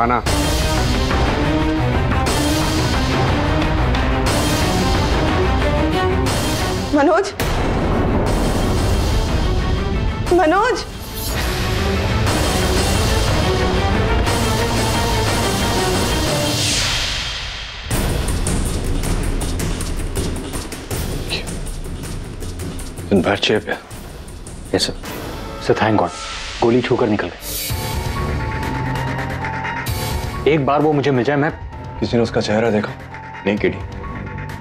खाना। मनोज, मनोज, बैठ चेयर पे। Yes sir. Sir thank God, गोली छूकर निकल गई। एक बार वो मुझे मिल जाए। मैं किसी ने उसका चेहरा देखा? नहीं किडी,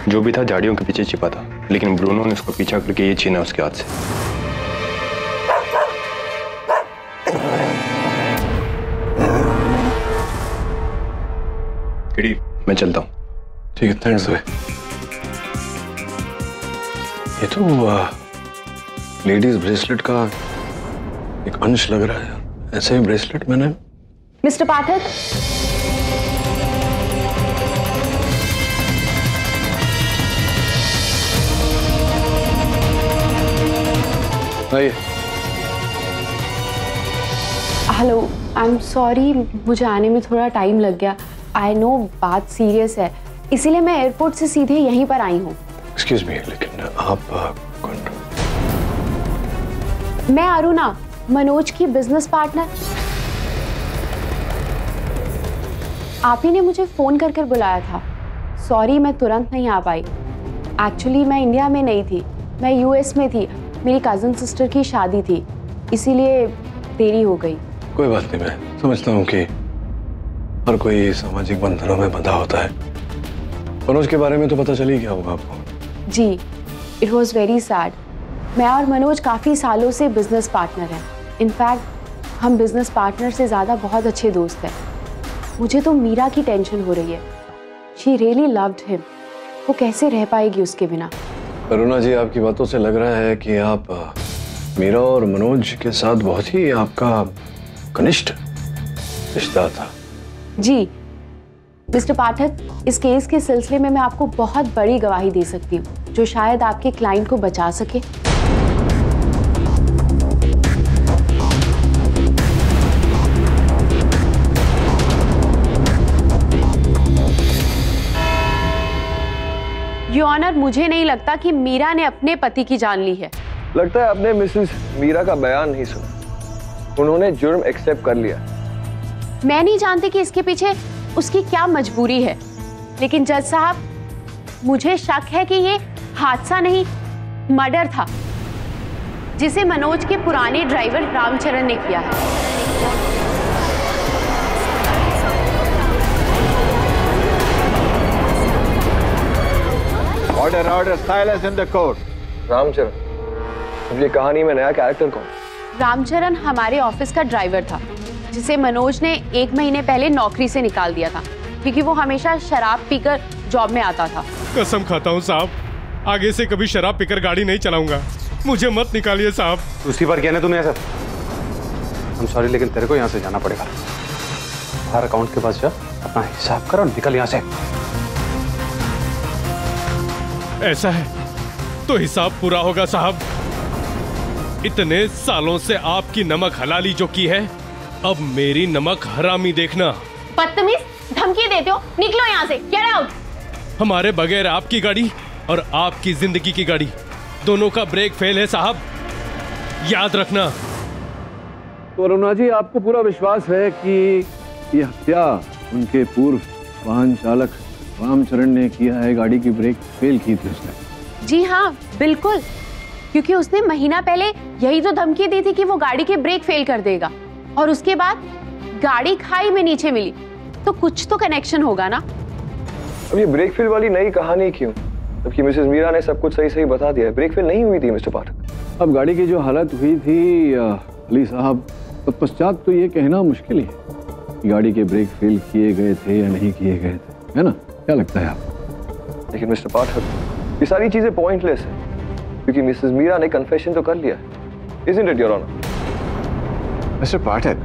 जो भी था झाड़ियों के पीछे छिपा था, लेकिन ब्रूनो ने उसको पीछा करके ये छीना उसके हाथ से। किडी, मैं चलता हूँ। ठीक है, थैंक्स भाई। ये तो लेडीज ब्रेसलेट का एक अंश लग रहा है। ऐसे ही ब्रेसलेट मैंने। मिस्टर पाठक, आइए। हेलो, आई एम सॉरी, मुझे आने में थोड़ा टाइम लग गया। आई नो बात सीरियस है, इसीलिए मैं एयरपोर्ट से सीधे यहीं पर आई हूँ। एक्सक्यूज मी, लेकिन आप कौन? मैं अरुणा, मनोज की बिजनेस पार्टनर। आप ही ने मुझे फोन कर कर बुलाया था। सॉरी, मैं तुरंत नहीं आ पाई। एक्चुअली मैं इंडिया में नहीं थी, मैं यूएस में थी। मेरी कजिन सिस्टर की शादी थी, इसीलिए देरी हो गई। कोई बात नहीं, मैं समझता हूँ कि हर कोई सामाजिक बंधनों में बंधा होता है। मनोज के बारे में तो पता चल ही गया होगा आपको। जी, इट वॉज वेरी सैड। मैं और मनोज काफ़ी सालों से बिजनेस पार्टनर हैं। इनफैक्ट हम बिजनेस पार्टनर से ज़्यादा बहुत अच्छे दोस्त हैं। मुझे तो मीरा की टेंशन हो रही है। She really loved him. वो कैसे रह पाएगी उसके बिना। अरुणा जी, आपकी बातों से लग रहा है कि आप मीरा और मनोज के साथ बहुत ही आपका घनिष्ठ रिश्ता था। जी मिस्टर पाठक, इस केस के सिलसिले में मैं आपको बहुत बड़ी गवाही दे सकती हूँ, जो शायद आपके क्लाइंट को बचा सके। योर ऑनर, मुझे नहीं लगता कि मीरा ने अपने पति की जान ली है। लगता है आपने मिसेस मीरा का बयान नहीं सुना। उन्होंने जुर्म एक्सेप्ट कर लिया। मैं नहीं जानती कि इसके पीछे उसकी क्या मजबूरी है, लेकिन जज साहब, मुझे शक है कि ये हादसा नहीं, मर्डर था, जिसे मनोज के पुराने ड्राइवर रामचरण ने किया है। Order, order, silence in the court. Ramcharan, अब ये कहानी में नया कैरेक्टर कौन? रामचरण हमारे ऑफिस का ड्राइवर था, जिसे मनोज ने 1 महीने पहले नौकरी से निकाल दिया था, क्योंकि वो हमेशा शराब पीकर जॉब में आता था। कसम खाता हूँ साहब, आगे से कभी शराब पीकर गाड़ी नहीं चलाऊंगा। मुझे मत निकालिए साहब। दूसरी बार कहना तूने ऐसा। हम सॉरी, लेकिन तेरे को यहाँ से जाना पड़ेगा। हर अकाउंट के पास जा, अपना हिसाब कर और निकल यहाँ से। ऐसा है तो हिसाब पूरा होगा साहब। इतने सालों से आपकी नमक हलाली जो की है, अब मेरी नमक हरामी देखना। बदतमीज, धमकी देते हो, निकलो यहाँ से, गेट आउट। हमारे बगैर आपकी गाड़ी और आपकी जिंदगी की गाड़ी दोनों का ब्रेक फेल है साहब, याद रखना। तो अरुणा जी, आपको पूरा विश्वास है कि ये हत्या उनके पूर्व वाहन चालक रामचरण ने किया है? गाड़ी की ब्रेक फेल की थी उसने। जी हाँ, बिल्कुल, क्योंकि उसने महीना पहले यही तो धमकी दी थी कि वो गाड़ी के ब्रेक फेल कर देगा, और उसके बाद गाड़ी खाई में नीचे मिली, तो कुछ तो कनेक्शन होगा ना। अब ये ब्रेक फेल वाली नई कहानी क्यों, जबकि मिसेस मीरा ने सब कुछ सही सही बता दिया है। ब्रेक फेल नहीं हुई थी मिस्टर पाठक। अब गाड़ी की जो हालत हुई थी अली साहब, तत्पश्चात तो ये कहना मुश्किल है कि गाड़ी के ब्रेक फेल किए गए थे या नहीं किए गए थे, है ना? क्या लगता है आपको? लेकिन मिस्टर पाठक, ये सारी चीजें पॉइंटलेस है, क्योंकि मिसेस मीरा ने कन्फेशन तो कर लिया है। Isn't it, Your Honor? Mister Pathak,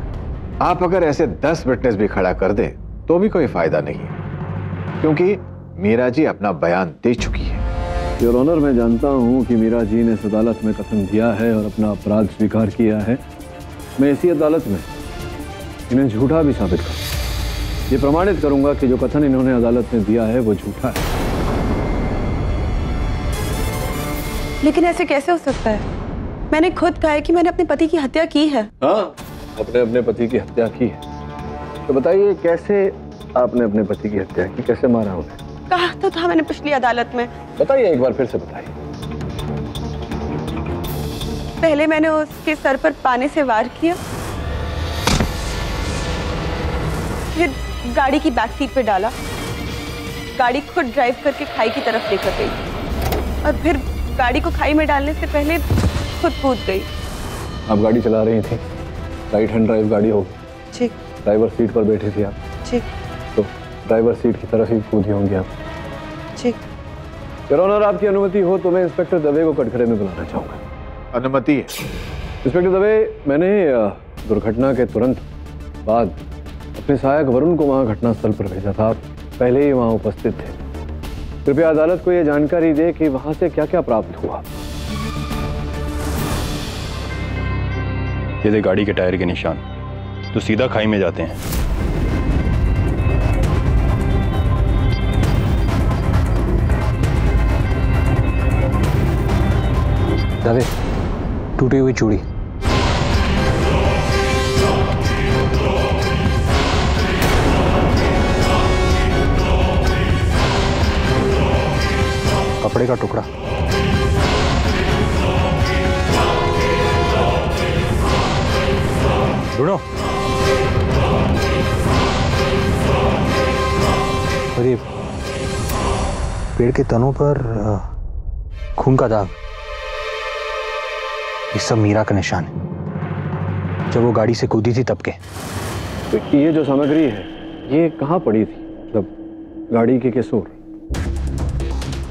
आप अगर ऐसे 10 विटनेस भी खड़ा कर दें तो भी कोई फायदा नहीं है, क्योंकि मीरा जी अपना बयान दे चुकी है। योर ऑनर, मैं जानता हूं कि मीरा जी ने इस अदालत में कसम दिया है और अपना अपराध स्वीकार किया है। मैं इसी अदालत में इन्हें झूठा भी साबित करूं। ये प्रमाणित करूंगा कि जो कथन इन्होंने अदालत में दिया है वो झूठा है। लेकिन ऐसे कैसे हो सकता है? मैंने खुद कहा है कि मैंने अपने पति की हत्या की है। हाँ, आपने अपने पति की हत्या की है। तो बताइए कैसे आपने अपने पति की हत्या की, कैसे मारा उन्हें? कहा तो था मैंने पिछली अदालत में। बताइए, एक बार फिर से बताइए। पहले मैंने उसके सर पर पानी से वार किया, फिर गाड़ी की बैक सीट पे डाला, गाड़ी खुद ड्राइव करके खाई की तरफ लेकर गई और फिर गाड़ी को खाई में डालने से पहले खुद कूद गई। आप गाड़ी चला रही थी, राइट हैंड ड्राइव गाड़ी होगी। जी। ड्राइवर सीट पर बैठी थी आप। जी। तो ड्राइवर सीट की तरफ ही कूदी होंगी आप। जी। योर ऑनर, आपकी अनुमति हो तो मैं इंस्पेक्टर दवे को कटघरे में बुलाना चाहूंगा। अनुमति है। इंस्पेक्टर दवे, मैंने दुर्घटना के तुरंत बाद अपने सहायक वरुण को वहां घटनास्थल पर भेजा था। आप पहले ही वहां उपस्थित थे। कृपया अदालत को यह जानकारी दे कि वहां से क्या क्या प्राप्त हुआ। ये थे गाड़ी के टायर के निशान, तो सीधा खाई में जाते हैं। दादे, टूटी हुई चूड़ी। कपड़े का टुकड़ा। ढूंढो। और ये पेड़ के तनों पर खून का दाग, ये सब मीरा का निशान है, जब वो गाड़ी से कूदी थी तब के। तो ये जो सामग्री है ये कहाँ पड़ी थी, मतलब गाड़ी के किस ओर?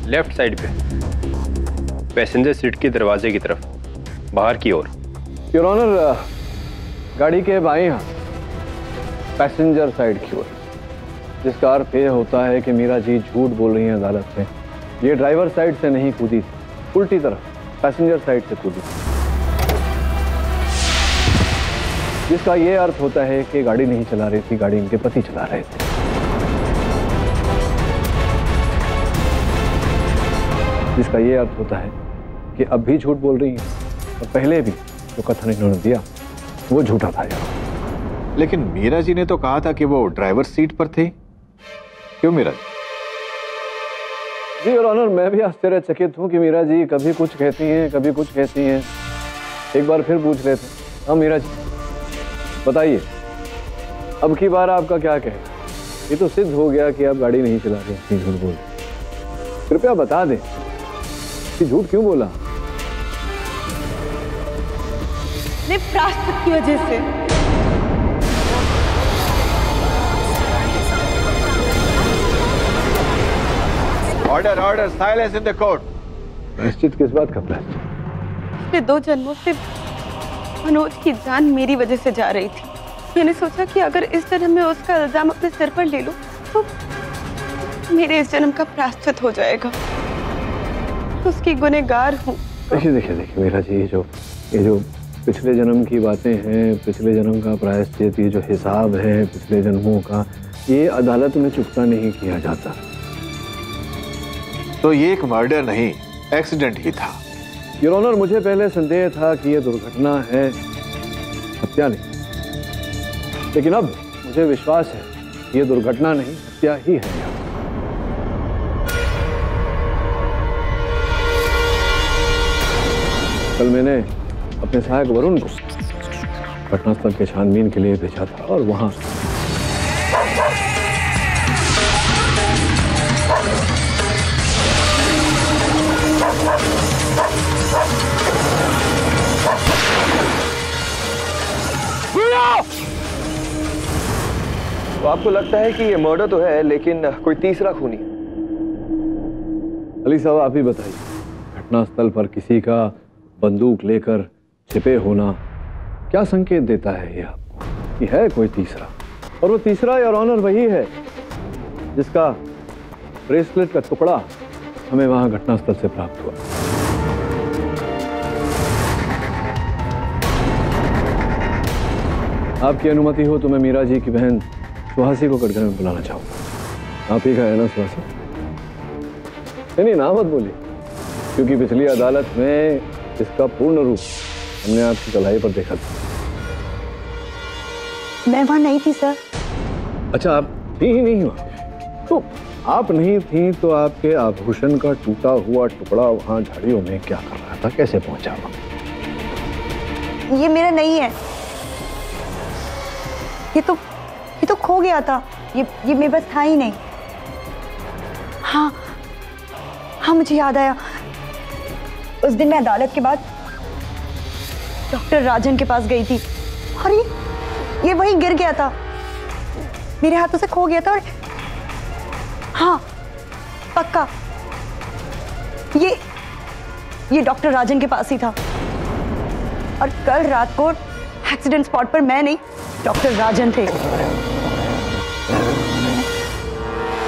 लेफ्ट साइड पे, पैसेंजर सीट के दरवाजे की तरफ, बाहर की ओर। योर ऑनर, गाड़ी के बाएं हाथ पैसेंजर साइड की ओर, जिसका अर्थ ये होता है कि मीरा जी झूठ बोल रही हैं अदालत में। ये ड्राइवर साइड से नहीं कूदी थी, उल्टी तरफ पैसेंजर साइड से कूदी थी, जिसका ये अर्थ होता है कि गाड़ी नहीं चला रही थी, गाड़ी इनके पति चला रहे थे। जिसका ये अर्थ होता है कि अब भी झूठ बोल रही है और पहले भी जो कथन इन्होंने दिया वो झूठा था यार। लेकिन मीरा जी ने तो कहा था कि वो ड्राइवर सीट पर थे। क्यों मीरा जी? जी योर ऑनर, मैं भी आश्चर्यचकित हूँ कि मीरा जी कभी कुछ कहती हैं, कभी कुछ कहती हैं। एक बार फिर पूछ रहे थे। हाँ मीरा जी, बताइए अब की बार आपका क्या कहे? ये तो सिद्ध हो गया कि आप गाड़ी नहीं चला रहे थी, झूठ बोल। कृपया बता दें कि झूठ क्यों बोला? प्राश्चित की वजह से। Order order, silence in the court. प्रायश्चित किस बात का प्रायश्चित? पिछले 2 जन्मों से मनोज की जान मेरी वजह से जा रही थी। मैंने सोचा कि अगर इस जन्म में उसका इल्जाम अपने सिर पर ले लूं तो मेरे इस जन्म का प्रायश्चित हो जाएगा। उसकी गुनहगार हूँ। देखिए मीरा जी, ये जो पिछले जन्म की बातें हैं, पिछले जन्म का प्रायश्चित, ये जो हिसाब है पिछले जन्मों का, ये अदालत में चुकता नहीं किया जाता। तो ये एक मर्डर नहीं, एक्सीडेंट ही था। योर ऑनर, मुझे पहले संदेह था कि ये दुर्घटना है, हत्या नहीं, लेकिन अब मुझे विश्वास है कि ये दुर्घटना नहीं, हत्या ही है। कल मैंने अपने सहायक वरुण को घटनास्थल के छानबीन के लिए भेजा था और वहां तो आपको लगता है कि ये मर्डर तो है, लेकिन कोई तीसरा खूनी? अली साहब, आप ही बताइए, घटनास्थल पर किसी का बंदूक लेकर छिपे होना क्या संकेत देता है ये आपको कि है कोई तीसरा? और वो तीसरा योर ऑनर वही है जिसका ब्रेसलेट का टुकड़ा हमें वहां घटनास्थल से प्राप्त हुआ। आपकी अनुमति हो तो मैं मीरा जी की बहन सुहासी को कटघरे में बुलाना चाहूंगा। आप ही का है ना सुहासी? नहीं, ना मत बोलिए, क्योंकि पिछली अदालत में इसका पूर्ण रूप हमने आपकी कलाई पर देखा था। मैं वहां नहीं थी सर। अच्छा, आप थी ही नहीं वहां? तो आप नहीं थी तो आपके आभूषण का टूटा हुआ टुकड़ा वहां झाड़ियों में क्या कर रहा था? कैसे पहुंचा वहां? ये मेरा नहीं है, ये तो खो गया था। ये मेरे पास था ही नहीं। हाँ, मुझे याद आया। उस दिन मैं अदालत के बाद डॉक्टर राजन के पास गई थी और ये वहीं गिर गया था, मेरे हाथों से खो गया था। और हाँ, पक्का ये डॉक्टर राजन के पास ही था। और कल रात को एक्सीडेंट स्पॉट पर मैं नहीं, डॉक्टर राजन थे,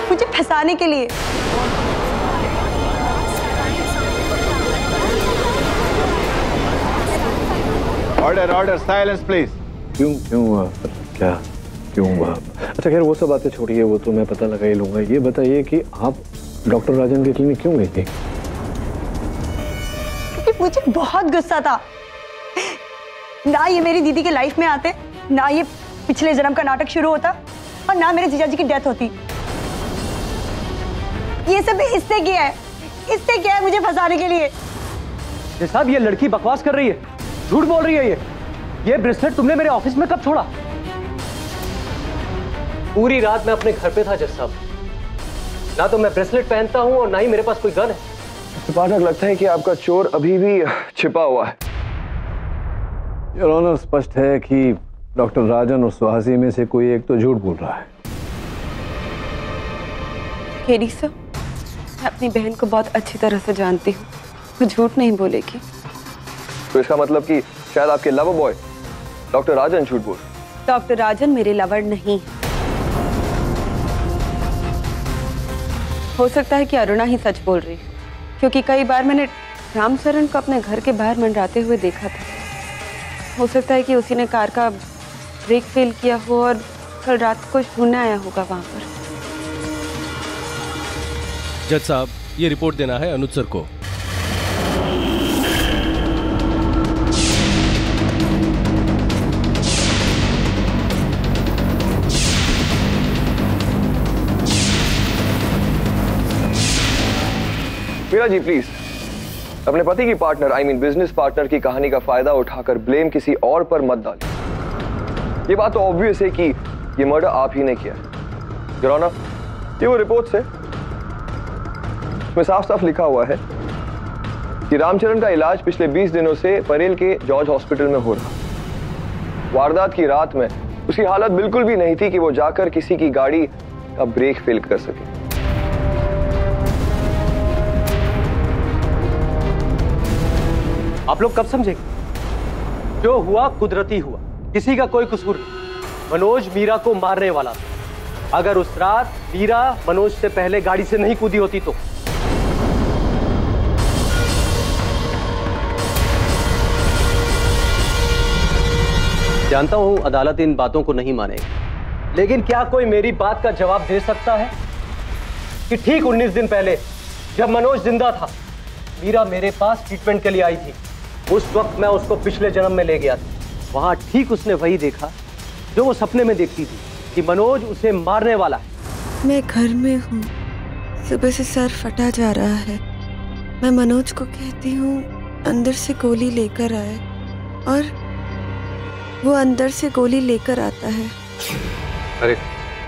मुझे फंसाने के लिए। Order, silence please. क्यों क्या क्यों हुआ? अच्छा खैर, वो सब बातें छोड़िए, वो तो मैं पता लगा ही लूंगा। ये बताइए कि आप डॉक्टर राजन के क्लिनिक क्यों गई थी? क्योंकि मुझे बहुत गुस्सा था। ना ये मेरी दीदी के लाइफ में आते, ना ये पिछले जन्म का नाटक शुरू होता, और ना मेरे जीजा जी की डेथ होती। ये सब इससे किया है मुझे फंसाने के लिए। साहब, ये लड़की बकवास कर रही है, झूठ बोल रही है। ये ब्रेसलेट तुमने मेरे ऑफिस में कब छोड़ा? पूरी रात मैं अपने घर पे था जज साहब। ना तो मैं ब्रेसलेट पहनता हूं और ना ही मेरे पास कोई गन है। पाठक, लगता है कि आपका चोर अभी भी छिपा हुआ है। योर ऑनर, स्पष्ट है कि डॉक्टर राजन और सुहासी में से कोई एक तो झूठ बोल रहा है। केडी सर, मैं अपनी बहन को बहुत अच्छी तरह से जानती हूँ, वो झूठ नहीं बोलेगी। तो इसका मतलब कि शायद आपके लवर बॉय डॉक्टर राजन झूठ बोल। डॉक्टर राजन मेरे लवर नहीं। हो सकता है कि अरुणा ही सच बोल रही, क्योंकि कई बार मैंने रामचरण को अपने घर के बाहर मंडराते हुए देखा था। हो सकता है कि उसी ने कार का ब्रेक फेल किया हो और कल रात को ढूंढने आया होगा वहां पर। जज साहब, ये रिपोर्ट देना है अनुज सर को। मीरा जी प्लीज, अपने पति की partner, I mean business partner की कहानी का फायदा उठाकर ब्लेम किसी और पर मत डालिए। ये बात तो ऑब्वियस है कि ये मर्डर आप ही ने किया है। योर ऑनर, ये वो रिपोर्ट है, इसमें साफ साफ लिखा हुआ है कि रामचरण का इलाज पिछले 20 दिनों से परेल के जॉर्ज हॉस्पिटल में हो रहा। वारदात की रात में उसकी हालत बिल्कुल भी नहीं थी कि वो जाकर किसी की गाड़ी का ब्रेक फेल कर सके। आप लोग कब समझेंगे? जो हुआ कुदरती हुआ, किसी का कोई कसूर नहीं। मनोज मीरा को मारने वाला था। अगर उस रात मीरा मनोज से पहले गाड़ी से नहीं कूदी होती तो जानता हूं अदालत इन बातों को नहीं मानेगी, लेकिन क्या कोई मेरी बात का जवाब दे सकता है कि ठीक 19 दिन पहले जब मनोज जिंदा था, मीरा मेरे पास ट्रीटमेंट के लिए आई थी। उस वक्त मैं उसको पिछले जन्म में ले गया था। वहां ठीक उसने वही देखा जो वो सपने में देखती थी, कि मनोज उसे मारने वाला है। मैं घर में हूँ, सुबह से सर फटा जा रहा है। मैं मनोज को कहती हूँ अंदर से गोली लेकर आए, और वो अंदर से गोली लेकर आता है। अरे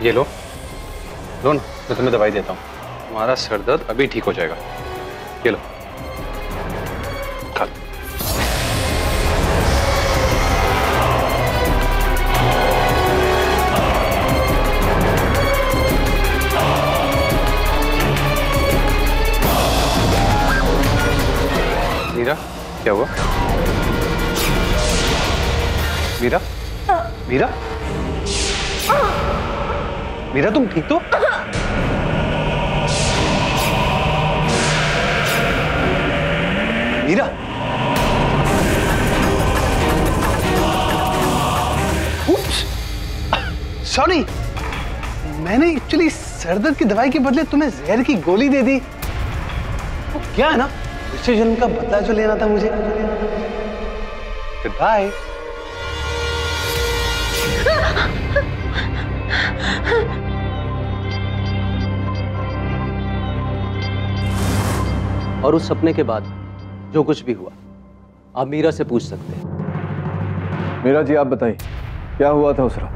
ये लो ना, मैं तुम्हें दवाई देता हूँ, तुम्हारा सर दर्द अभी ठीक हो जाएगा। ये लो, खा लो। मीरा, क्या हुआ? मीरा, मीरा, मीरा तुम ठीक तो? मीरा, सॉरी, मैंने एक्चुअली सरदर्द की दवाई के बदले तुम्हें जहर की गोली दे दी। वो क्या है ना, पिछले जन्म का बदला जो लेना था मुझे। Goodbye. और उस सपने के बाद जो कुछ भी हुआ आप मीरा से पूछ सकते हैं। मीरा जी आप बताइए क्या हुआ था उस रात?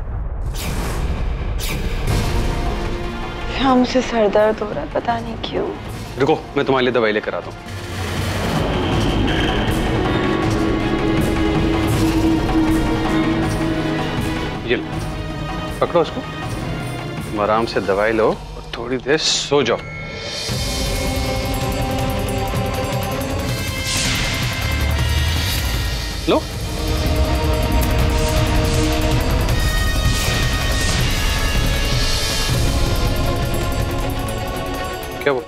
क्या मुझे सर दर्द हो रहा है, पता नहीं क्यों। रुको, मैं तुम्हारे लिए दवाई लेकर आता हूँ। ये लो, पकड़ो उसको, तुम आराम से दवाई लो और थोड़ी देर सो जाओ। लो। क्या वो?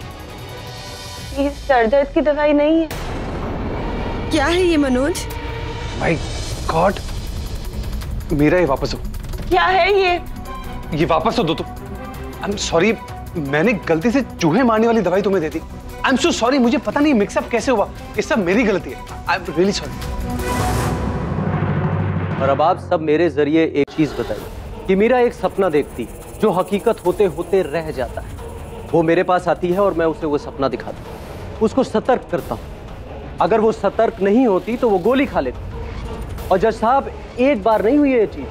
ये सर दर्द की दवाई नहीं है। क्या है ये मनोज? माय गॉड, मीरा ये वापस हो। क्या है ये? ये वापस हो दो तुम। आई एम सॉरी, मैंने गलती से चूहे मारने वाली दवाई तुम्हें दे दी। आई एम सो सॉरी, मुझे पता नहीं मिक्सअप कैसे हुआ, ये सब मेरी गलती है। I am really sorry. और अब आप सब मेरे जरिए एक चीज बताइए कि मीरा एक सपना देखती जो हकीकत होते होते रह जाता है। वो मेरे पास आती है और मैं उसे वो सपना दिखाता हूँ, उसको सतर्क करता हूँ। अगर वो सतर्क नहीं होती तो वो गोली खा लेती। और जज साहब, एक बार नहीं हुई ये चीज,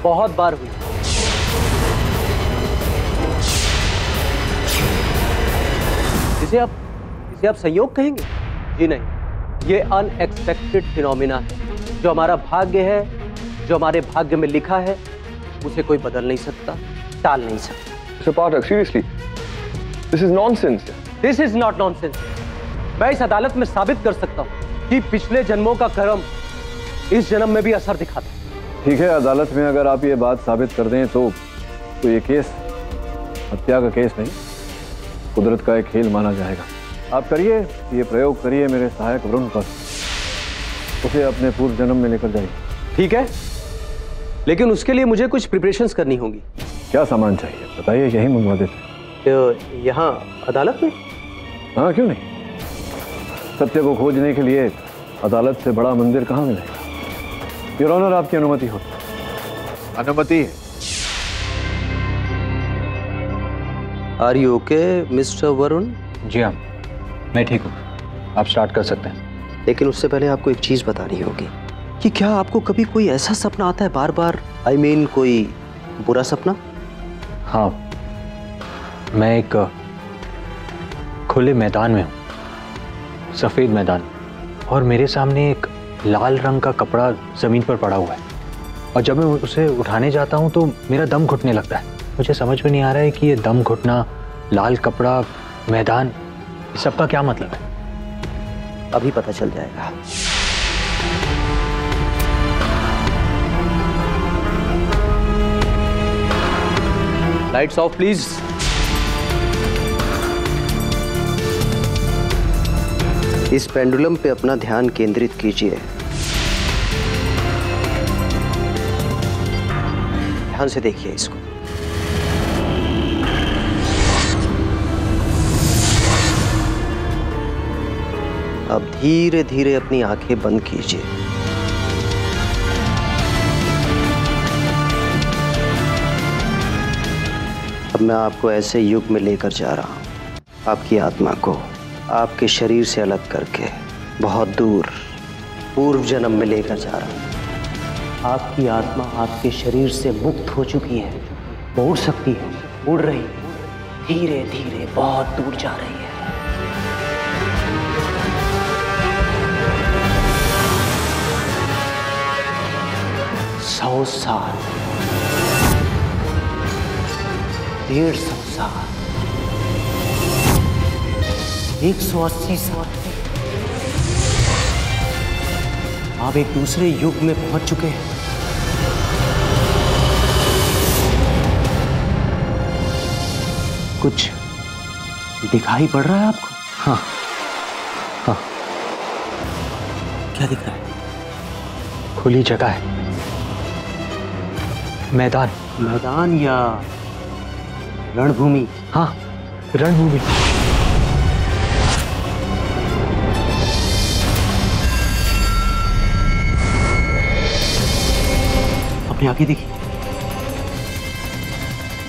बहुत बार हुई। इसे आप संयोग कहेंगे? जी नहीं, ये अनएक्सपेक्टेड फिनोमिना है। जो हमारा भाग्य है, जो हमारे भाग्य में लिखा है, उसे कोई बदल नहीं सकता, टाल नहीं सकता। Mr. Pathak, seriously, this is nonsense. This is not nonsense. मैं इस अदालत में साबित कर सकता हूँ कि पिछले जन्मों का कर्म इस जन्म में भी असर दिखाता है। ठीक है, अदालत में अगर आप ये बात साबित कर दें तो ये केस हत्या का केस नहीं, कुदरत का एक खेल माना जाएगा। आप करिए, ये प्रयोग करिए मेरे सहायक वरुण पर, उसे अपने पूर्व जन्म में लेकर जाइए। ठीक है, लेकिन उसके लिए मुझे कुछ प्रिपरेशंस करनी होंगी। क्या सामान चाहिए बताइए, यही मंगवा देते। यहाँ अदालत में? हाँ, क्यों नहीं। सत्य को खोजने के लिए अदालत से बड़ा मंदिर कहाँ मिलेगा। योर ऑनर, आपकी अनुमति हो? अनुमति है। Are you okay mister Varun? जी हाँ, मैं ठीक हूँ, आप स्टार्ट कर सकते हैं। लेकिन उससे पहले आपको एक चीज बतानी होगी कि क्या आपको कभी कोई ऐसा सपना आता है बार बार? आई मीन कोई बुरा सपना? हाँ, मैं एक खुले मैदान में हूँ, सफ़ेद मैदान, और मेरे सामने एक लाल रंग का कपड़ा ज़मीन पर पड़ा हुआ है, और जब मैं उसे उठाने जाता हूँ तो मेरा दम घुटने लगता है। मुझे समझ में नहीं आ रहा है कि ये दम घुटना, लाल कपड़ा, मैदान, इस सब का क्या मतलब है। अभी पता चल जाएगा। Lights off please. इस पेंडुलम पे अपना ध्यान केंद्रित कीजिए। ध्यान से देखिए इसको। अब धीरे धीरे अपनी आंखें बंद कीजिए। अब मैं आपको ऐसे युग में लेकर जा रहा हूं, आपकी आत्मा को आपके शरीर से अलग करके बहुत दूर पूर्व जन्म में लेकर जा रहा हूं। आपकी आत्मा आपके शरीर से मुक्त हो चुकी है, वो उड़ सकती है, उड़ रही है, धीरे धीरे बहुत दूर जा रही है। 100 साल, 150 साल, 180 साल, आप एक दूसरे युग में पहुंच चुके हैं। कुछ दिखाई पड़ रहा है आपको? हाँ हाँ। क्या दिख रहा है? खुली जगह है, मैदान। मैदान या रणभूमि? हाँ, रणभूमि। अपने आगे देखिए,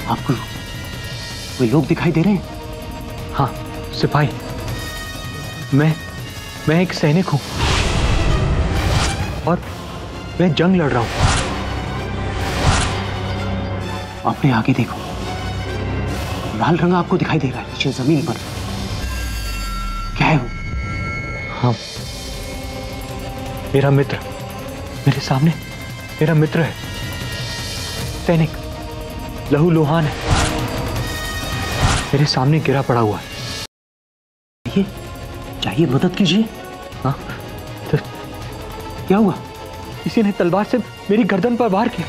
आपको कोई लोग दिखाई दे रहे हैं? हाँ, सिपाही। मैं एक सैनिक हूं और मैं जंग लड़ रहा हूं। अपने आगे देखो, लाल रंग आपको दिखाई दे रहा है नीचे जमीन पर। क्या है वो? हाँ, मेरा मित्र, मेरे सामने मेरा मित्र है, सैनिक लहू लोहान है, मेरे सामने गिरा पड़ा हुआ है। चाहिए मदद कीजिए। हाँ, तो क्या हुआ? किसी ने तलवार से मेरी गर्दन पर वार किया।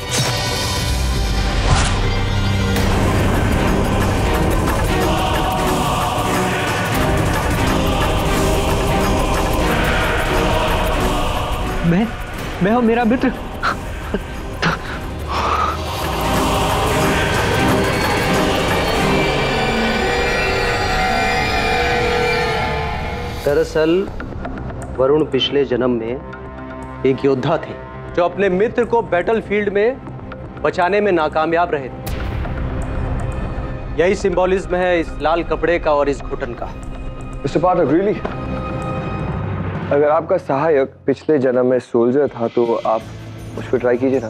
मैं और मेरा मित्र दरअसल वरुण पिछले जन्म में एक योद्धा थे जो अपने मित्र को बैटलफील्ड में बचाने में नाकामयाब रहे थे। यही सिंबॉलिज्म है इस लाल कपड़े का और इस घुटन का। मिस्टर पाठक, रियली? अगर आपका सहायक पिछले जन्म में सोल्जर था तो आप मुझ पर ट्राई कीजिए ना।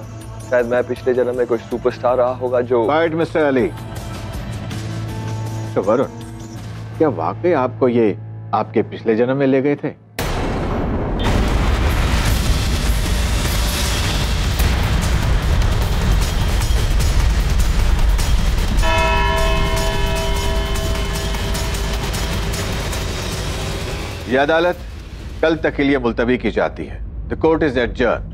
शायद मैं पिछले जन्म में कोई सुपरस्टार रहा होगा जो। Right mister Ali. तो वरुण, क्या वाकई आपको ये आपके पिछले जन्म में ले गए थे? ये अदालत कल तक के लिए मुलतवी की जाती है। The court is adjourned.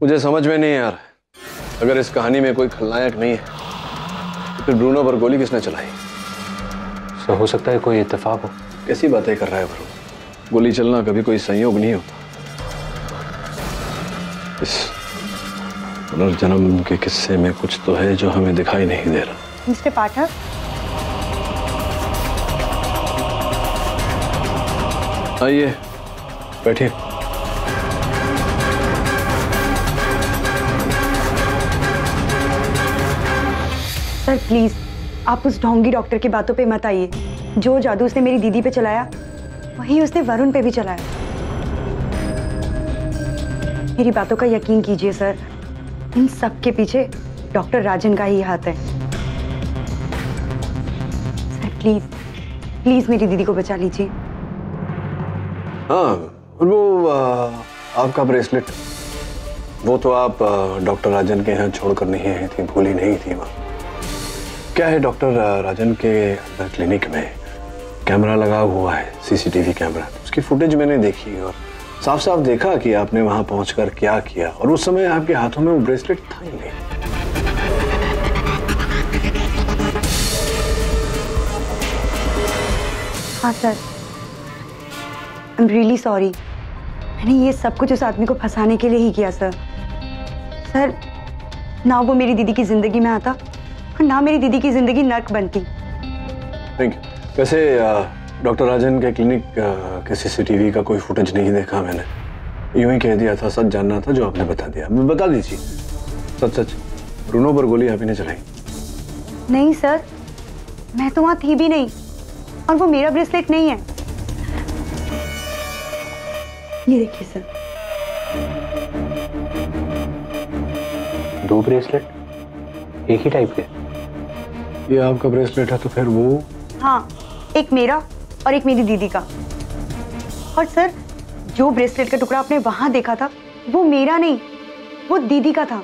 मुझे समझ में नहीं आ रहा, अगर इस कहानी में कोई खलनायक नहीं है तो फिर ब्रूनो पर गोली किसने चलाई? तो हो सकता है कोई इत्तेफाक हो। कैसी बातें कर रहा है ब्रूनो? गोली चलना कभी कोई संयोग नहीं होता। इस पुनर्जन्म के किस्से में कुछ तो है जो हमें दिखाई नहीं दे रहा। मिस्टर पाठक, आइए बैठिए। सर प्लीज आप उस ढोंगी डॉक्टर की बातों पे मत आइए। जो जादू उसने मेरी दीदी पे चलाया वही उसने वरुण पे भी चलाया। मेरी बातों का यकीन कीजिए सर, इन सब के पीछे डॉक्टर राजन का ही हाथ है। सर प्लीज प्लीज मेरी दीदी को बचा लीजिए। हाँ, और वो आपका ब्रेसलेट, वो तो आप डॉक्टर राजन के यहाँ छोड़कर नहीं आई थी, भूली नहीं थी वहाँ। क्या है, डॉक्टर राजन के अंदर क्लिनिक में कैमरा लगा हुआ है, सीसीटीवी कैमरा। उसकी फुटेज मैंने देखी और साफ साफ देखा कि आपने वहां पहुंचकर क्या किया, और उस समय आपके हाथों में वो ब्रेसलेट था ही नहीं। हाँ sir, I am really sorry. मैंने ये सब कुछ उस आदमी को फंसाने के लिए ही किया सर। सर, ना वो मेरी दीदी की जिंदगी में आता और ना मेरी दीदी की जिंदगी नर्क बनती। Thank you. वैसे डॉक्टर राजन के क्लिनिक के सीसीटीवी का कोई फुटेज नहीं देखा मैंने। यूं ही कह दिया था, सच जानना था जो आपने बता दिया। बता दीजिए सच सच, ब्रूनो पर गोली आप ही ने चलाई? नहीं सर, मैं तो वहां थी भी नहीं और वो मेरा ब्रेसलेट नहीं है। ये देखिए सर। 2 ब्रेसलेट एक ही टाइप के? ये आपका ब्रेसलेट है तो फिर वो? हाँ, एक मेरा और एक मेरी दीदी का। और सर, जो ब्रेसलेट का टुकड़ा आपने वहां देखा था वो मेरा नहीं, वो दीदी का था।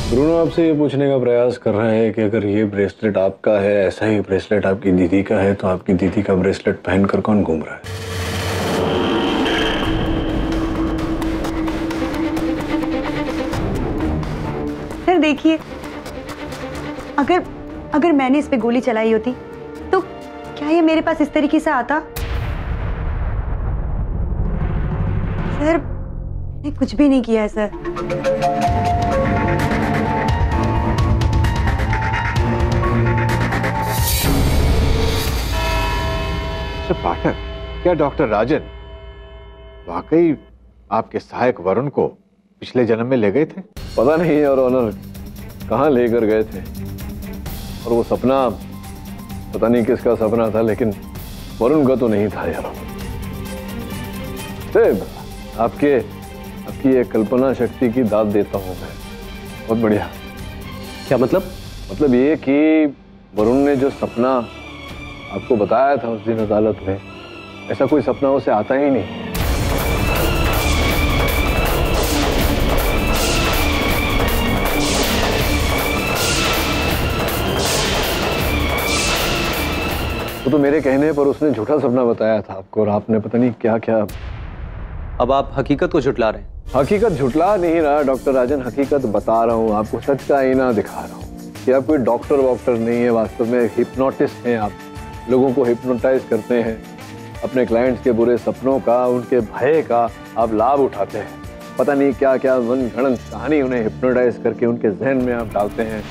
ब्रूनो आपसे ये पूछने का प्रयास कर रहे हैं कि अगर ये ब्रेसलेट आपका है, ऐसा ही ब्रेसलेट आपकी दीदी का है, तो आपकी दीदी का ब्रेसलेट पहनकर कौन घूम रहा है? सर देखिए, अगर मैंने इस पे गोली चलाई होती तो क्या ये मेरे पास इस तरीके से आता? सर मैंने कुछ भी नहीं किया है सर। पाठक, क्या डॉक्टर राजन वाकई आपके सहायक वरुण को पिछले जन्म में ले गए थे? पता नहीं और ऑनर कहाँ लेकर गए थे, और वो सपना पता नहीं किसका सपना था, लेकिन वरुण का तो नहीं था यार। आपकी ये कल्पना शक्ति की दाद देता हूं मैं, बहुत बढ़िया। क्या मतलब? मतलब ये कि वरुण ने जो सपना आपको बताया था उस दिन अदालत में, ऐसा कोई सपना उसे आता ही नहीं। वो तो मेरे कहने पर उसने झूठा सपना बताया था आपको, और आपने पता नहीं क्या क्या। अब आप हकीकत को झुटला रहे हैं। हकीकत झुटला नहीं रहा डॉक्टर राजन, हकीकत बता रहा हूँ आपको, सच का आईना दिखा रहा हूँ कि आप कोई डॉक्टर वॉक्टर नहीं है, वास्तव में हिप्नोटिस्ट हैं आप। लोगों को हिप्नोटाइज करते हैं, अपने क्लाइंट्स के बुरे सपनों का, उनके भय का आप लाभ उठाते हैं। पता नहीं क्या क्या मन गढ़ंत कहानी उन्हें हिप्नोटाइज करके उनके जहन में आप डालते हैं।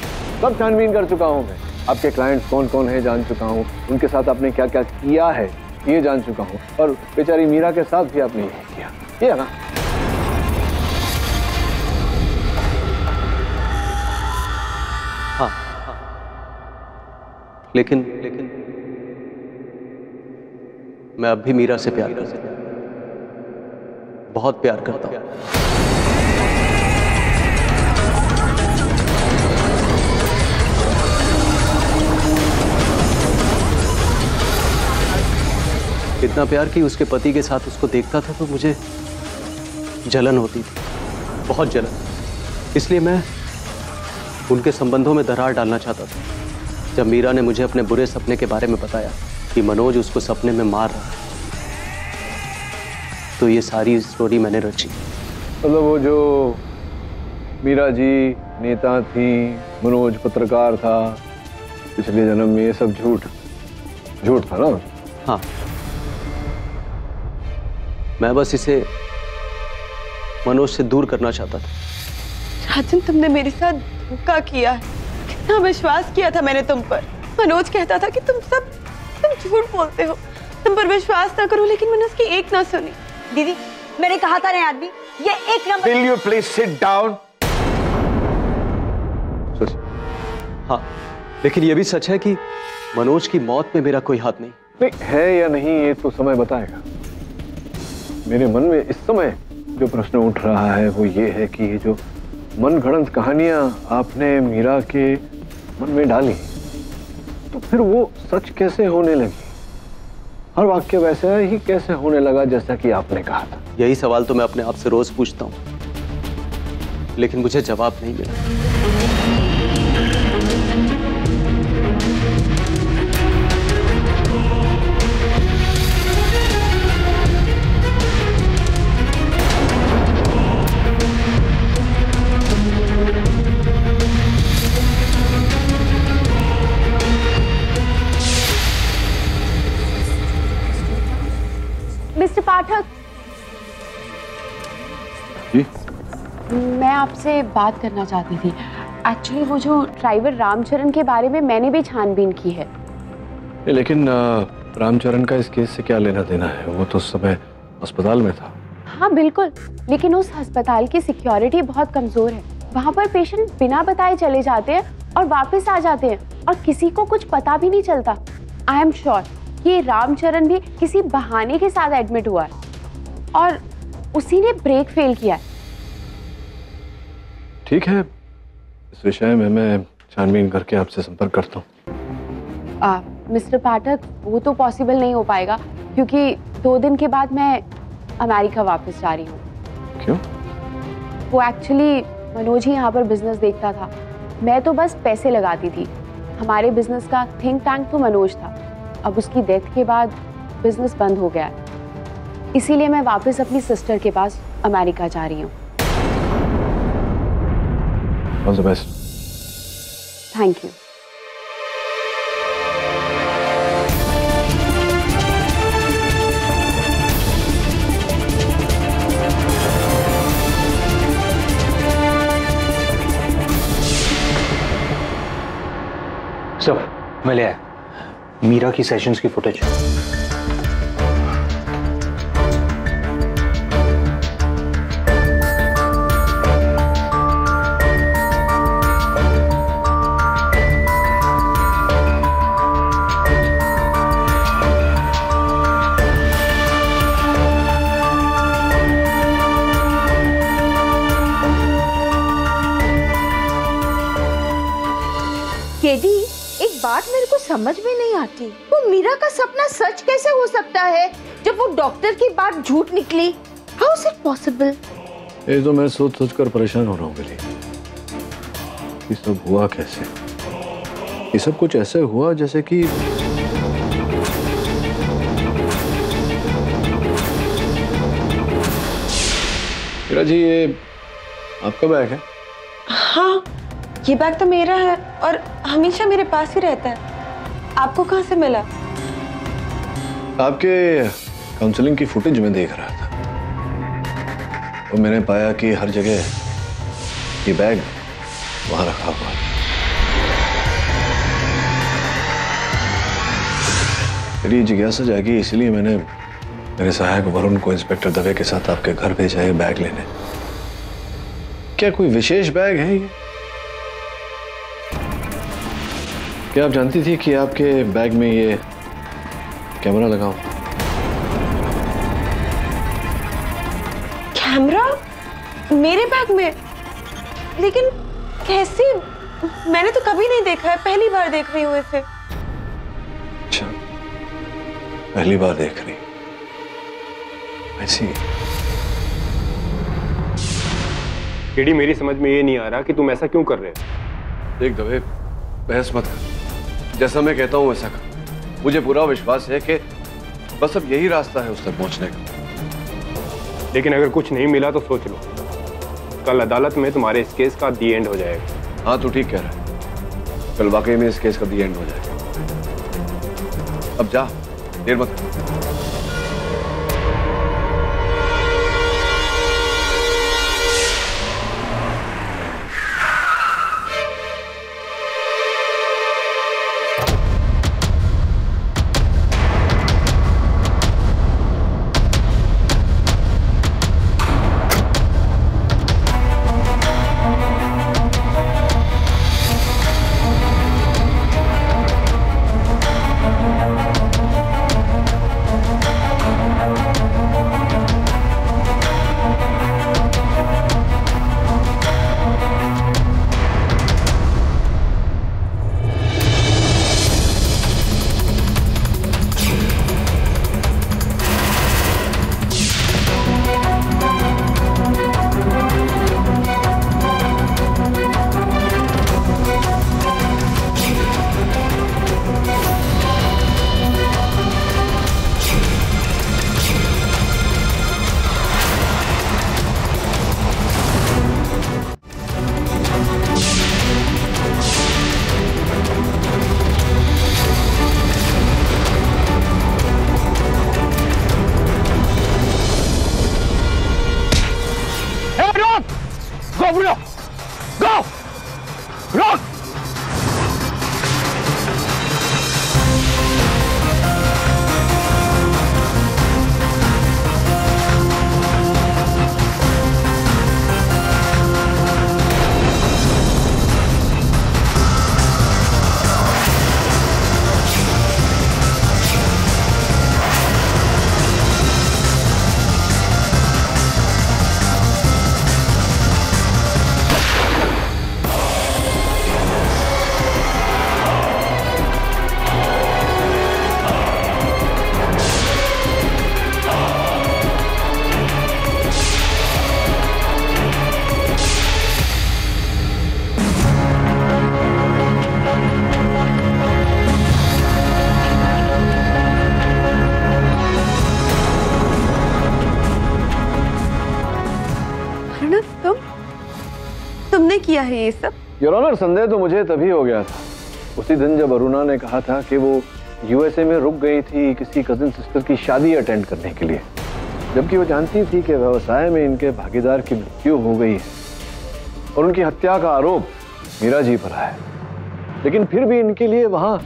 सब छानबीन कर चुका हूँ मैं, आपके क्लाइंट्स कौन कौन है जान चुका हूँ, उनके साथ आपने क्या क्या किया है ये जान चुका हूँ, और बेचारी मीरा के साथ भी आपने यही किया, ये है ना? हाँ, लेकिन मैं अब भी मीरा से प्यार करता हूं, बहुत प्यार करता हूं। इतना प्यार कि उसके पति के साथ उसको देखता था तो मुझे जलन होती थी, बहुत जलन। इसलिए मैं उनके संबंधों में दरार डालना चाहता था। जब मीरा ने मुझे अपने बुरे सपने के बारे में बताया कि मनोज उसको सपने में मार रहा है, तो ये सारी स्टोरी मैंने रची। मतलब वो जो मीरा जी नेता थी, मनोज पत्रकार था, पिछले जन्म में ये सब झूठ था ना? हाँ, मैं बस इसे मनोज से दूर करना चाहता था। राजन, तुमने मेरे साथ धोखा किया है। कितना विश्वास किया था मैंने तुम पर। मनोज कहता था कि तुम झूठ बोलते हो, तुम पर विश्वास ना करो, लेकिन मैंने उसकी एक ना सुनी। दीदी मैंने कहा था ना आदमी ये एक number. Will you please sit down? हाँ, लेकिन ये भी सच है कि मनोज की मौत में मेरा कोई हाथ नहीं। नहीं है या नहीं ये तो समय बताएगा। मेरे मन में इस समय जो प्रश्न उठ रहा है वो ये है कि ये जो मनगढ़ंत कहानियां आपने मीरा के मन में डाली, तो फिर वो सच कैसे होने लगी? हर वाक्य वैसा ही कैसे होने लगा जैसा कि आपने कहा था? यही सवाल तो मैं अपने आप से रोज पूछता हूँ, लेकिन मुझे जवाब नहीं मिला। मिस्टर पाठक, मैं आपसे बात करना चाहती थी। एक्चुअली वो जो ड्राइवर रामचरण के बारे में मैंने भी छानबीन की है। लेकिन रामचरण का इस केस से क्या लेना देना है? वो तो उस समय अस्पताल में था। हाँ बिल्कुल, लेकिन उस अस्पताल की सिक्योरिटी बहुत कमजोर है। वहाँ पर पेशेंट बिना बताए चले जाते हैं और वापस आ जाते हैं, और किसी को कुछ पता भी नहीं चलता। आई एम श्योर कि रामचरण भी किसी बहाने के साथ एडमिट हुआ है और उसी ने ब्रेक फेल किया है। ठीक है, इस विषय में मैं छानबीन करके आपसे संपर्क करता हूँ। मिस्टर पाठक, वो तो पॉसिबल नहीं हो पाएगा क्योंकि 2 दिन के बाद मैं अमेरिका वापस जा रही हूँ। क्यों? वो एक्चुअली मनोज ही यहाँ पर बिजनेस देखता था, मैं तो बस पैसे लगाती थी। हमारे बिजनेस का थिंक टैंक तो मनोज था। अब उसकी डेथ के बाद बिजनेस बंद हो गया, इसीलिए मैं वापस अपनी सिस्टर के पास अमेरिका जा रही हूँ। All the best. Thank you. Sir, मैं ले आया मीरा की सेशंस की फुटेज। केडी, एक बात मेरे को समझ में नहीं आती, वो मीरा का सपना सच कैसे हो सकता है जब वो डॉक्टर की बात झूठ निकली? How is it possible? ये तो मैं सोच सोच कर परेशान हो रहा हूँ गली। ये सब हुआ कैसे? ये सब कुछ ऐसे हुआ जैसे कि मीरा जी, ये आपका बैग है? हाँ, ये बैग तो मेरा है और हमेशा मेरे पास ही रहता है। आपको कहाँ से मिला? आपके काउंसलिंग की फुटेज में देख रहा था, तो मैंने पाया कि हर जगह ये बैग वहां रखा हुआ है। मेरी जिज्ञासा जागी, इसलिए मैंने मेरे सहायक वरुण को इंस्पेक्टर दवे के साथ आपके घर भेजा है बैग लेने। क्या कोई विशेष बैग है ये? क्या आप जानती थी कि आपके बैग में ये कैमरा लगा हुआ? कैमरा मेरे बैग में? लेकिन कैसे? मैंने तो कभी नहीं देखा है, पहली बार देख रही हूँ इसे। अच्छा, पहली बार देख रही? ऐसी केडी, मेरी समझ में ये नहीं आ रहा कि तुम ऐसा क्यों कर रहे हो। देख दवे, बहस मत कर। जैसा मैं कहता हूं वैसा कर। मुझे पूरा विश्वास है कि बस अब यही रास्ता है उस तक पहुंचने का। लेकिन अगर कुछ नहीं मिला तो सोच लो, कल अदालत में तुम्हारे इस केस का दी एंड हो जाएगा। हाँ, तू ठीक कह रहा है, कल वाकई में इस केस का दी एंड हो जाएगा। अब जा, देर मत कर। किया है ये सब? योर ऑनर, संदेह तो मुझे तभी हो गया था उसी दिन जब अरुणा ने कहा था कि वो यूएसए में रुक गई थी किसी कजिन सिस्टर की शादी अटेंड करने के लिए, जबकि वो जानती थी कि व्यवसाय में इनके भागीदार की मृत्यु हो गई है और उनकी हत्या का आरोप मीरा जी पर है। लेकिन फिर भी इनके लिए वहां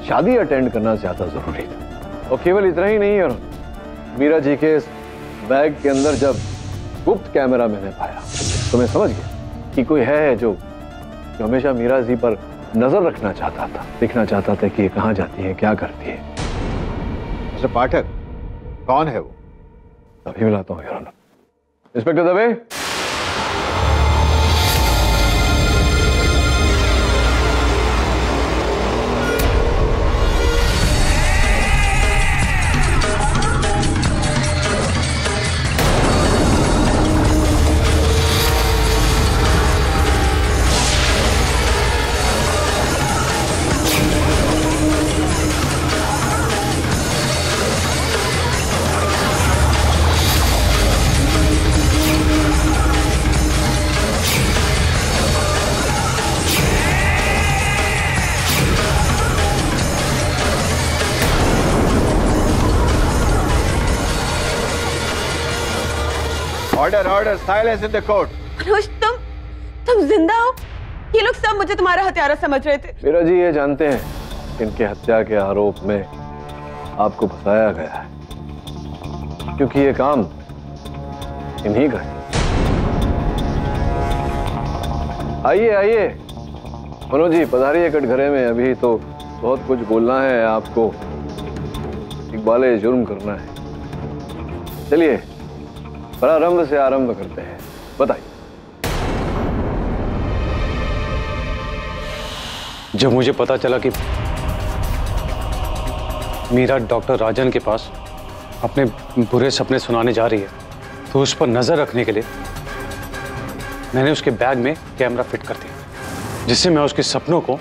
शादी अटेंड करना ज्यादा जरूरी था। और केवल इतना ही नहीं, और मीरा जी के इस बैग के अंदर जब गुप्त कैमरा मैंने पाया तो मैं समझ गया कि कोई है जो हमेशा मीरा जी पर नजर रखना चाहता था, देखना चाहता था कि ये कहाँ जाती है, क्या करती है। मिस्टर पाठक, कौन है वो? अभी मिलाता हूँ your honour. Inspector Dave. Order order, silence in the court. Manoj, तुम जिंदा हो? ये लोग सब मुझे तुम्हारा हत्यारा समझ रहे थे। मीरा जी ये जानते हैं कि इनके हत्या के आरोप में आपको फंसाया गया है, क्योंकि ये काम इन्हीं का है। आइए आइए मनोज जी, पधारिए कटघरे में। अभी तो बहुत कुछ बोलना है आपको, इकबाले जुर्म करना है। चलिए प्रारंभ से आरंभ करते हैं, बताइए। जब मुझे पता चला कि मीरा डॉक्टर राजन के पास अपने बुरे सपने सुनाने जा रही है, तो उस पर नजर रखने के लिए मैंने उसके बैग में कैमरा फिट कर दिया, जिससे मैं उसके सपनों को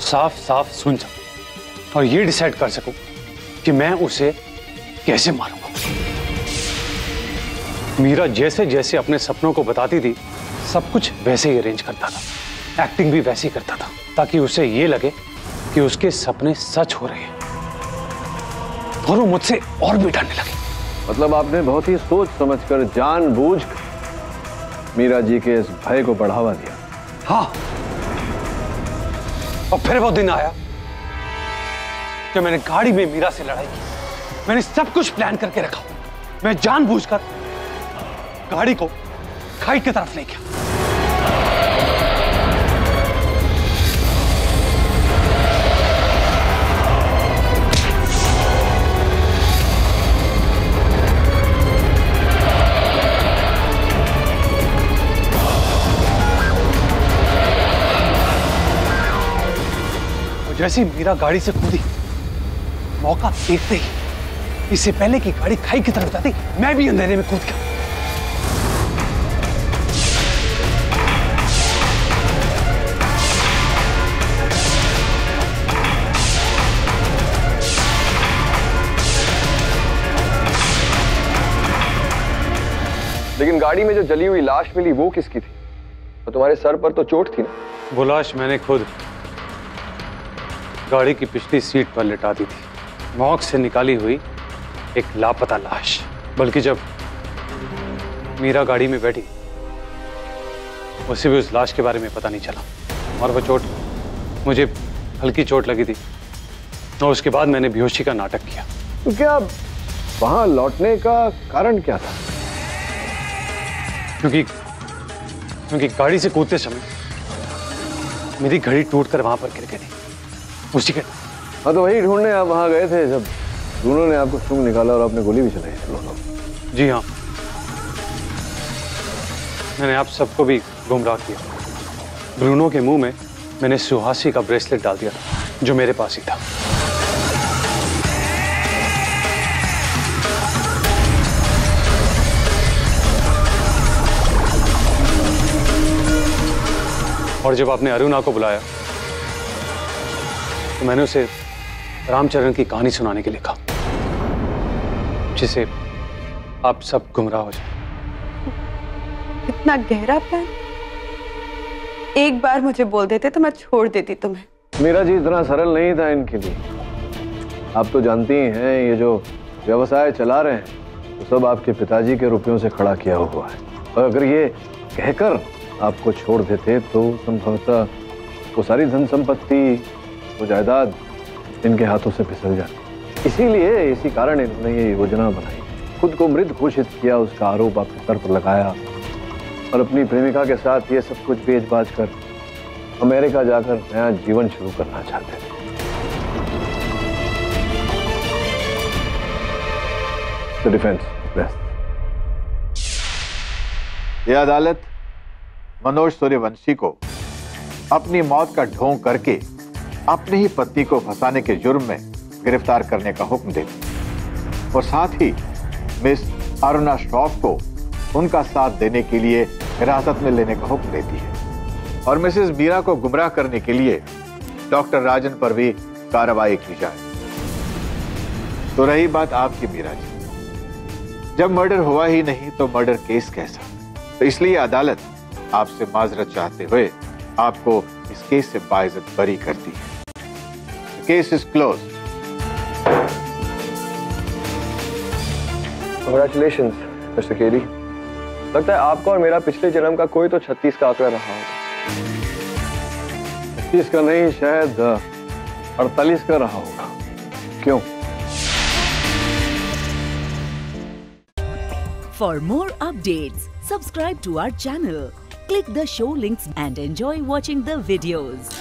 साफ साफ सुन सकूं और ये डिसाइड कर सकूं कि मैं उसे कैसे मारूंगा। मीरा जैसे जैसे अपने सपनों को बताती थी, सब कुछ वैसे ही अरेंज करता था, एक्टिंग भी वैसे ही करता था, ताकि उसे ये लगे कि उसके सपने सच हो रहे हैं और वो मुझसे और भी डरने लगे। मतलब आपने बहुत ही सोच समझकर, जानबूझकर मीरा जी के इस भय को बढ़ावा दिया। हाँ, और फिर वो दिन आया जब मैंने गाड़ी में मीरा से लड़ाई की। मैंने सब कुछ प्लान करके रखा। मैं जानबूझकर गाड़ी को खाई की तरफ ले गया। जैसे ही मीरा गाड़ी से कूदी, मौका देखते ही, इससे पहले कि गाड़ी खाई की तरफ जाती, मैं भी अंधेरे में कूद गया। लेकिन गाड़ी में जो जली हुई लाश मिली वो किसकी थी? तो तुम्हारे सर पर तो चोट थी ना? वो लाश मैंने खुद गाड़ी की पिछली सीट पर लिटा दी थी। मॉर्ग से निकाली हुई एक लापता लाश। बल्कि जब मीरा गाड़ी में बैठी, उसे भी उस लाश के बारे में पता नहीं चला। और वो चोट, मुझे हल्की चोट लगी थी और उसके बाद मैंने बेहोशी का नाटक किया। तो क्या वहां लौटने का कारण क्या था? क्योंकि गाड़ी से कूदते समय मेरी घड़ी टूटकर वहां पर गिर गई थी। उसी के हाँ, तो वही ढूंढने आप वहां गए थे जब ब्रूनो ने आपको सूंघ निकाला और आपने गोली भी चलाई थी। जी हाँ, मैंने आप सबको भी गुमराह किया। ब्रूनो के मुंह में मैंने सुहासी का ब्रेसलेट डाल दिया था, जो मेरे पास ही था। और जब आपने अरुणा को बुलाया तो मैंने उसे रामचरण की कहानी सुनाने के लिए कहा, जिसे आप सब गुमराह हो जाए। इतना गहरा प्लान एक बार मुझे बोल देते तो मैं छोड़ देती तुम्हें। मीरा जी इतना सरल नहीं था इनके लिए। आप तो जानती ही हैं ये जो व्यवसाय चला रहे हैं तो सब आपके पिताजी के रुपयों से खड़ा किया हुआ है, और अगर ये कहकर आपको छोड़ देते तो संभवतः वो सारी धन संपत्ति, वो जायदाद इनके हाथों से फिसल जाती। इसीलिए इसी कारण इन्होंने ये योजना बनाई, खुद को मृत घोषित किया, उसका आरोप आपके सर पर लगाया और अपनी प्रेमिका के साथ ये सब कुछ बेच बाच कर अमेरिका जाकर नया जीवन शुरू करना चाहते थे। डिफेंस ये अदालत मनोज सूर्यवंशी को अपनी मौत का ढोंग करके अपनी ही पत्नी को फंसाने के जुर्म में गिरफ्तार करने का हुक्म देती और साथ ही मिस अरुणा श्रॉफ को उनका साथ देने के लिए हिरासत में लेने का हुक्म देती है और मिसेस मीरा को गुमराह करने के लिए डॉक्टर राजन पर भी कार्रवाई की जाए। तो रही बात आपकी मीरा जी, जब मर्डर हुआ ही नहीं तो मर्डर केस कैसा? तो इसलिए अदालत आपसे माजरत चाहते हुए आपको इस केस से बाइज्जत बरी करती है। Case is close. Congratulations, mister Kerry. लगता है आपका और मेरा पिछले जन्म का कोई तो 36 का आंकड़ा रहा होगा। 36 का नहीं, शायद 48 का रहा होगा। क्यों? For more updates, subscribe to our channel, click the show links and enjoy watching the videos.